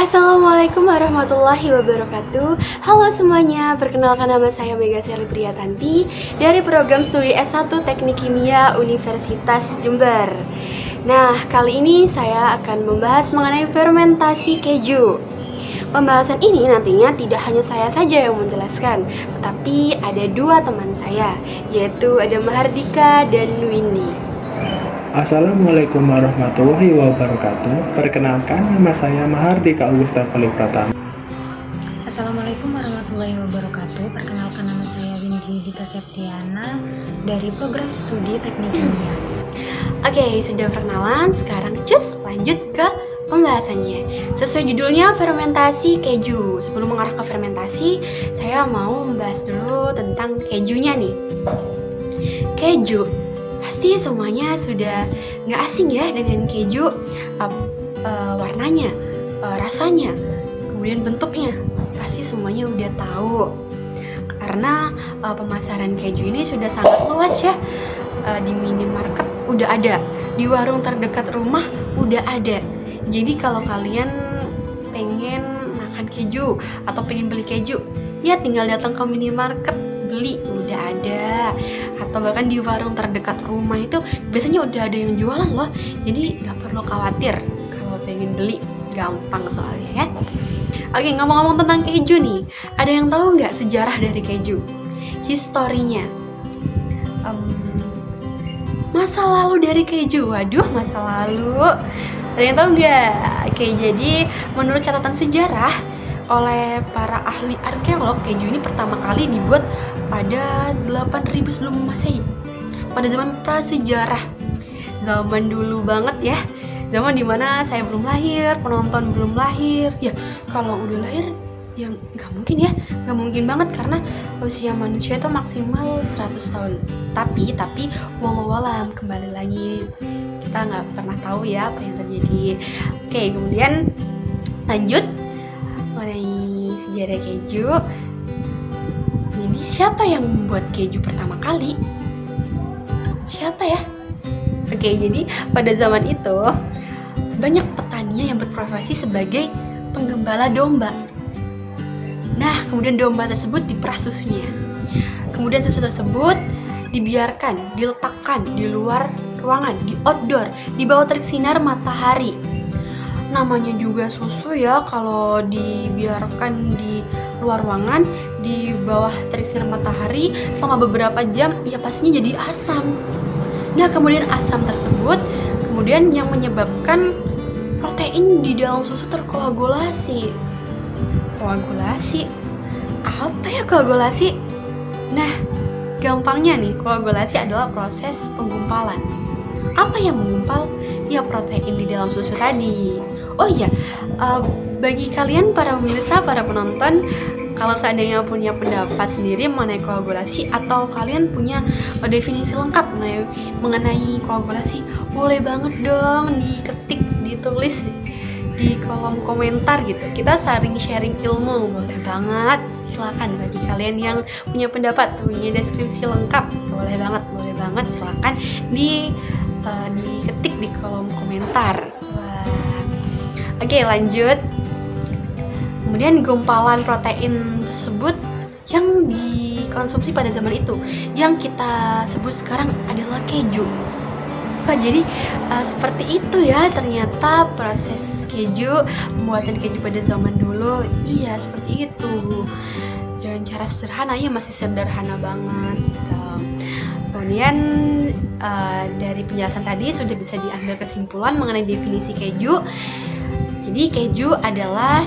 Assalamualaikum warahmatullahi wabarakatuh. Halo semuanya, perkenalkan nama saya Mega Seli Priyatanti dari program studi S1 Teknik Kimia Universitas Jember. Nah, kali ini saya akan membahas mengenai fermentasi keju. Pembahasan ini nantinya tidak hanya saya saja yang menjelaskan, tetapi ada dua teman saya, yaitu ada Mahardika dan Windy. Assalamualaikum warahmatullahi wabarakatuh. Perkenalkan, nama saya Mahardika Augusta Fali Pratama. Assalamualaikum warahmatullahi wabarakatuh. Perkenalkan, nama saya Windy Dita Septiana dari program studi Teknik Kimia. Oke, sudah perkenalan, sekarang cus lanjut ke pembahasannya. Sesuai judulnya, fermentasi keju. Sebelum mengarah ke fermentasi, saya mau membahas dulu tentang kejunya nih. Keju, pasti semuanya sudah nggak asing ya dengan keju. Warnanya, rasanya, kemudian bentuknya, pasti semuanya udah tahu. Karena pemasaran keju ini sudah sangat luas ya. Di minimarket udah ada, di warung terdekat rumah udah ada. Jadi kalau kalian pengen makan keju atau pengen beli keju, ya tinggal datang ke minimarket beli, udah ada. Atau bahkan di warung terdekat rumah itu biasanya udah ada yang jualan loh. Jadi nggak perlu khawatir kalau pengen beli, gampang soalnya ya. Oke, ngomong-ngomong tentang keju nih, ada yang tahu nggak sejarah dari keju? Historinya. Masa lalu dari keju, waduh masa lalu. Ada yang tahu nggak? Oke, jadi menurut catatan sejarah oleh para ahli arkeolog, keju ini pertama kali dibuat pada 8000 sebelum Masehi. Pada zaman prasejarah, zaman dulu banget ya. Zaman dimana saya belum lahir, penonton belum lahir. Ya, kalau udah lahir ya nggak mungkin ya, nggak mungkin banget karena usia manusia itu maksimal 100 tahun. Tapi wallahualam, kembali lagi kita nggak pernah tahu ya apa yang terjadi. Oke, kemudian lanjut mengenai sejarah keju. Jadi siapa yang membuat keju pertama kali? Siapa ya? Oke, jadi pada zaman itu banyak petani yang berprofesi sebagai penggembala domba. Nah, kemudian domba tersebut diperah susunya. Kemudian susu tersebut dibiarkan, diletakkan di luar ruangan, di outdoor, di bawah terik sinar matahari. Namanya juga susu ya, kalau dibiarkan di luar ruangan, di bawah terik sinar matahari selama beberapa jam, ya pastinya jadi asam. Nah, kemudian asam tersebut kemudian yang menyebabkan protein di dalam susu terkoagulasi. Koagulasi? Apa ya koagulasi? Nah, gampangnya nih, koagulasi adalah proses penggumpalan. Apa yang menggumpal? Ya protein di dalam susu tadi. Oh iya, bagi kalian para pemirsa, para penonton, kalau seandainya punya pendapat sendiri mengenai koagulasi atau kalian punya definisi lengkap mengenai koagulasi, boleh banget dong diketik, ditulis di kolom komentar gitu. Kita saling sharing ilmu, boleh banget. Silakan bagi kalian yang punya pendapat, punya deskripsi lengkap, boleh banget. Silakan diketik di kolom komentar. Oke, lanjut. Kemudian gumpalan protein tersebut yang dikonsumsi pada zaman itu, yang kita sebut sekarang adalah keju. Jadi seperti itu ya ternyata proses keju, pembuatan keju pada zaman dulu. Iya, seperti itu. Dengan cara sederhana, ya masih sederhana banget gitu. Kemudian dari penjelasan tadi sudah bisa diambil kesimpulan mengenai definisi keju. Jadi keju adalah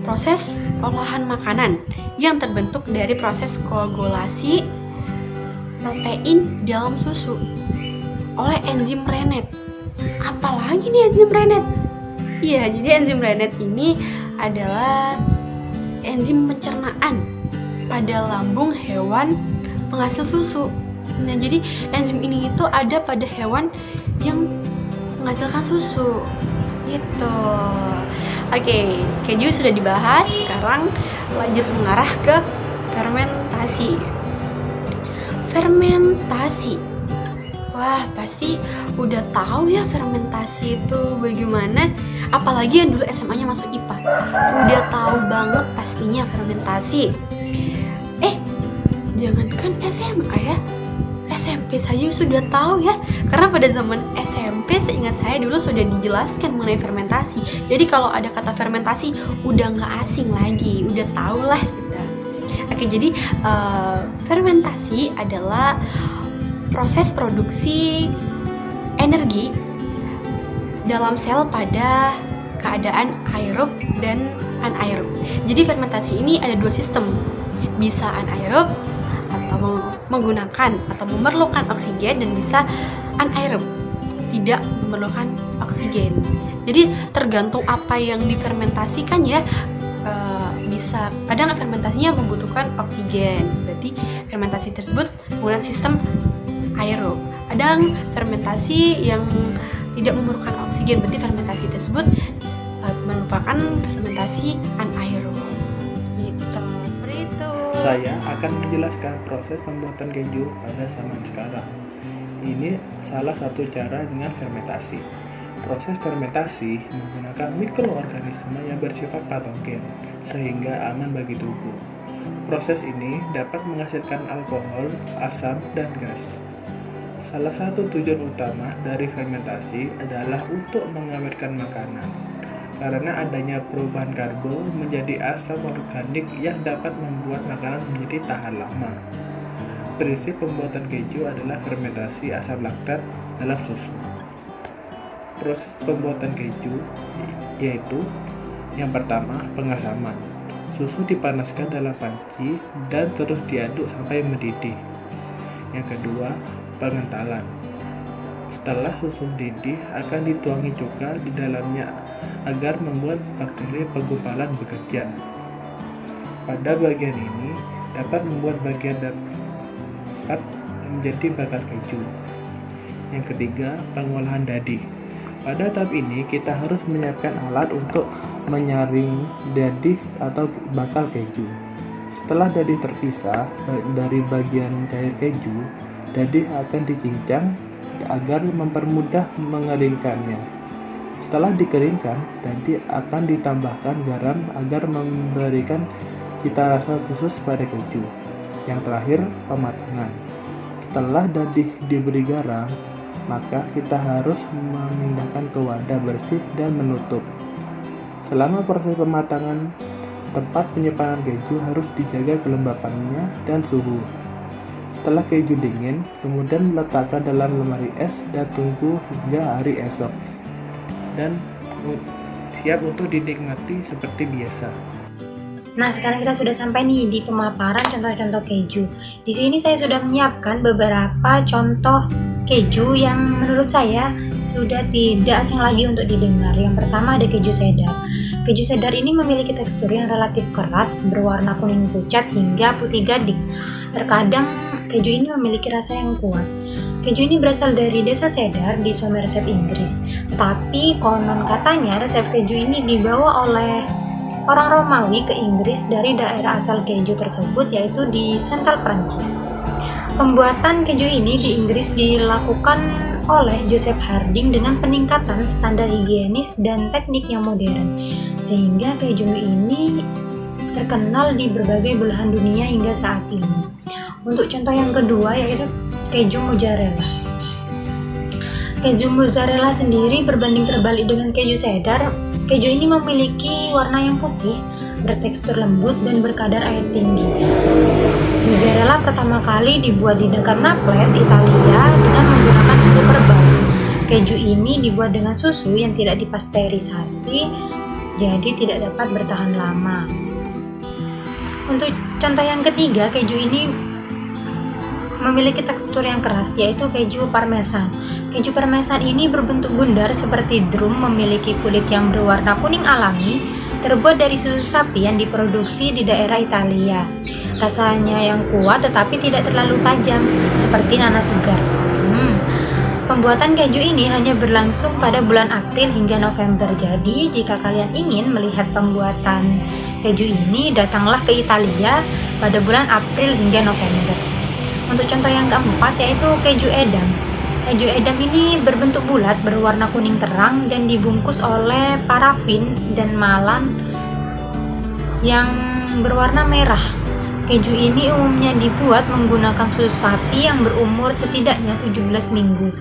proses olahan makanan yang terbentuk dari proses koagulasi protein dalam susu oleh enzim Rennet. Apalagi nih enzim Rennet? Iya, jadi enzim Rennet ini adalah enzim pencernaan pada lambung hewan penghasil susu. Nah, jadi enzim ini itu ada pada hewan yang menghasilkan susu. Gitu. Oke, keju sudah dibahas. Sekarang lanjut mengarah ke fermentasi. Fermentasi. Wah, pasti udah tahu ya fermentasi itu bagaimana. Apalagi yang dulu SMA-nya masuk IPA. Udah tahu banget pastinya fermentasi. Jangankan SMA ya, SMP saja sudah tahu ya. Karena pada zaman SMP seingat saya dulu sudah dijelaskan mengenai fermentasi. Jadi kalau ada kata fermentasi udah nggak asing lagi, udah tahu lah gitu. Oke, jadi fermentasi adalah proses produksi energi dalam sel pada keadaan aerob dan anaerob. Jadi fermentasi ini ada dua sistem, bisa anaerob atau menggunakan atau memerlukan oksigen, dan bisa anaerob, tidak memerlukan oksigen. Jadi tergantung apa yang difermentasikan ya. Bisa kadang fermentasinya membutuhkan oksigen, berarti fermentasi tersebut menggunakan sistem aerob. Kadang fermentasi yang tidak memerlukan oksigen, berarti fermentasi tersebut merupakan fermentasi anaerob. Gitu, seperti itu. Saya akan menjelaskan proses pembuatan keju pada zaman sekarang. Ini salah satu cara dengan fermentasi. Proses fermentasi menggunakan mikroorganisme yang bersifat patogen, sehingga aman bagi tubuh. Proses ini dapat menghasilkan alkohol, asam, dan gas. Salah satu tujuan utama dari fermentasi adalah untuk mengawetkan makanan, karena adanya perubahan karbo menjadi asam organik yang dapat membuat makanan menjadi tahan lama. Prinsip pembuatan keju adalah fermentasi asam laktat dalam susu. Proses pembuatan keju yaitu yang pertama, pengasaman. Susu dipanaskan dalam panci dan terus diaduk sampai mendidih. Yang kedua, pengentalan. Setelah susu mendidih, akan dituangi cuka di dalamnya agar membuat bakteri penggumpalan bekerja. Pada bagian ini dapat membuat bagian dapat menjadi bakar keju. Yang ketiga, pengolahan dadi. Pada tahap ini kita harus menyiapkan alat untuk menyaring dadi atau bakal keju. Setelah dadi terpisah dari bagian cair keju, dadi akan dicincang agar mempermudah mengeringkannya. Setelah dikeringkan, dadi akan ditambahkan garam agar memberikan cita rasa khusus pada keju. Yang terakhir, pematangan. Setelah dadi diberi garam, maka kita harus memindahkan ke wadah bersih dan menutup. Selama proses pematangan, tempat penyimpanan keju harus dijaga kelembapannya dan suhu. Setelah keju dingin, kemudian letakkan dalam lemari es dan tunggu hingga hari esok. Dan siap untuk dinikmati seperti biasa. Nah, sekarang kita sudah sampai nih di pemaparan contoh-contoh keju. Di sini saya sudah menyiapkan beberapa contoh keju yang menurut saya sudah tidak asing lagi untuk didengar. Yang pertama ada keju cheddar. Keju cheddar ini memiliki tekstur yang relatif keras, berwarna kuning pucat hingga putih gading. Terkadang keju ini memiliki rasa yang kuat. Keju ini berasal dari desa Cheddar di Somerset, Inggris. Tapi konon katanya resep keju ini dibawa oleh orang Romawi ke Inggris dari daerah asal keju tersebut, yaitu di Central Prancis. Pembuatan keju ini di Inggris dilakukan oleh Joseph Harding dengan peningkatan standar higienis dan teknik yang modern, sehingga keju ini terkenal di berbagai belahan dunia hingga saat ini. Untuk contoh yang kedua yaitu keju mozzarella. Keju mozzarella sendiri berbanding terbalik dengan keju cheddar. Keju ini memiliki warna yang putih, bertekstur lembut dan berkadar air tinggi. Mozzarella pertama kali dibuat di negara Naples, Italia dengan menggunakan susu kerbau. Keju ini dibuat dengan susu yang tidak dipasteurisasi, jadi tidak dapat bertahan lama. Untuk contoh yang ketiga, keju ini memiliki tekstur yang keras, yaitu keju parmesan. Keju parmesan ini berbentuk bundar seperti drum, memiliki kulit yang berwarna kuning alami, terbuat dari susu sapi yang diproduksi di daerah Italia. Rasanya yang kuat tetapi tidak terlalu tajam, seperti nanas segar. Pembuatan keju ini hanya berlangsung pada bulan April hingga November. Jadi, jika kalian ingin melihat pembuatan keju ini, datanglah ke Italia pada bulan April hingga November. Untuk contoh yang keempat yaitu keju edam. Keju edam ini berbentuk bulat, berwarna kuning terang, dan dibungkus oleh parafin dan malam yang berwarna merah. Keju ini umumnya dibuat menggunakan susu sapi yang berumur setidaknya 17 minggu.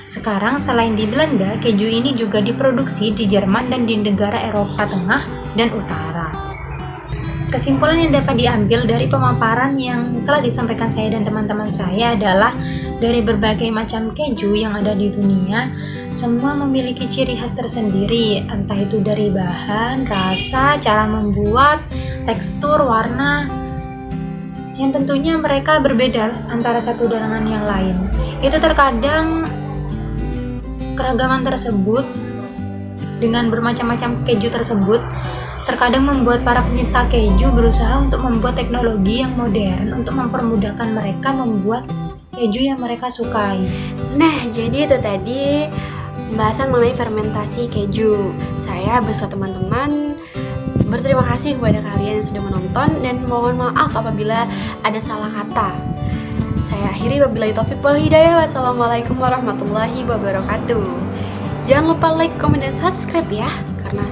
Sekarang selain di Belanda, keju ini juga diproduksi di Jerman dan di negara Eropa Tengah dan Utara. Kesimpulan yang dapat diambil dari pemaparan yang telah disampaikan saya dan teman-teman saya adalah dari berbagai macam keju yang ada di dunia, semua memiliki ciri khas tersendiri, entah itu dari bahan, rasa, cara membuat, tekstur, warna, yang tentunya mereka berbeda antara satu dengan yang lain. Itu terkadang keragaman tersebut dengan bermacam-macam keju tersebut terkadang membuat para pencinta keju berusaha untuk membuat teknologi yang modern untuk mempermudahkan mereka membuat keju yang mereka sukai. Nah, jadi itu tadi pembahasan mengenai fermentasi keju. Saya beserta teman-teman berterima kasih kepada kalian yang sudah menonton dan mohon maaf apabila ada salah kata. Saya akhiri wabillahi taufiq wal hidayah. Wassalamualaikum warahmatullahi wabarakatuh. Jangan lupa like, comment, dan subscribe ya, karena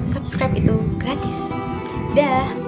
subscribe itu gratis. Dah.